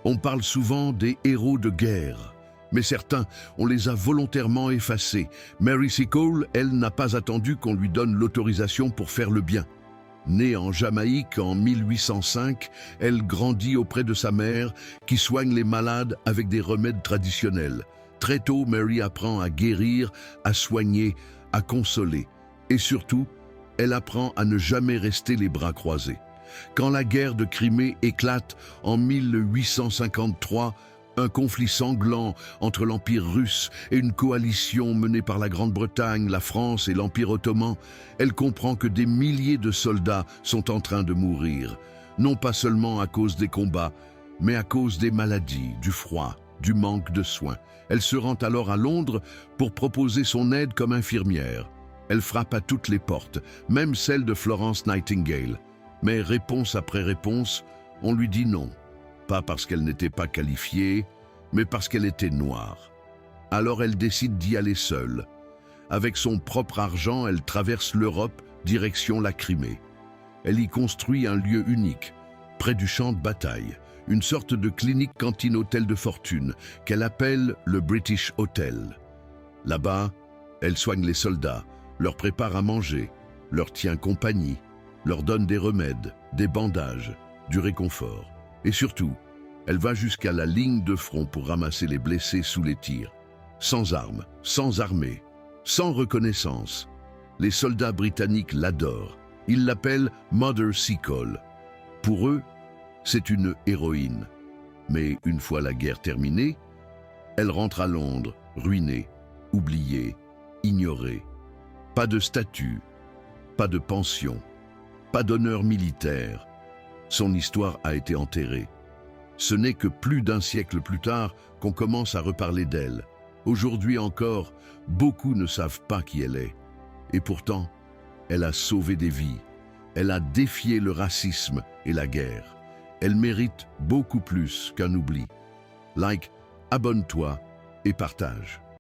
On parle souvent des héros de guerre, mais certains, on les a volontairement effacés. Mary Seacole, elle, n'a pas attendu qu'on lui donne l'autorisation pour faire le bien. Née en Jamaïque en 1805, elle grandit auprès de sa mère qui soigne les malades avec des remèdes traditionnels. Très tôt, Mary apprend à guérir, à soigner, à consoler. Et surtout, elle apprend à ne jamais rester les bras croisés. Quand la guerre de Crimée éclate en 1853, un conflit sanglant entre l'Empire russe et une coalition menée par la Grande-Bretagne, la France et l'Empire ottoman, elle comprend que des milliers de soldats sont en train de mourir, non pas seulement à cause des combats, mais à cause des maladies, du froid, du manque de soins. Elle se rend alors à Londres pour proposer son aide comme infirmière. Elle frappe à toutes les portes, même celle de Florence Nightingale. Mais réponse après réponse, on lui dit non. Pas parce qu'elle n'était pas qualifiée, mais parce qu'elle était noire. Alors elle décide d'y aller seule. Avec son propre argent, elle traverse l'Europe, direction la Crimée. Elle y construit un lieu unique, près du champ de bataille, une sorte de clinique cantine-hôtel de fortune, qu'elle appelle le British Hotel. Là-bas, elle soigne les soldats, leur prépare à manger, leur tient compagnie, leur donne des remèdes, des bandages, du réconfort. Et surtout, elle va jusqu'à la ligne de front pour ramasser les blessés sous les tirs. Sans armes, sans armée, sans reconnaissance. Les soldats britanniques l'adorent. Ils l'appellent Mother Seacole. Pour eux, c'est une héroïne. Mais une fois la guerre terminée, elle rentre à Londres, ruinée, oubliée, ignorée. Pas de statut, pas de pension, pas d'honneur militaire. Son histoire a été enterrée. Ce n'est que plus d'un siècle plus tard qu'on commence à reparler d'elle. Aujourd'hui encore, beaucoup ne savent pas qui elle est. Et pourtant, elle a sauvé des vies. Elle a défié le racisme et la guerre. Elle mérite beaucoup plus qu'un oubli. Like, abonne-toi et partage.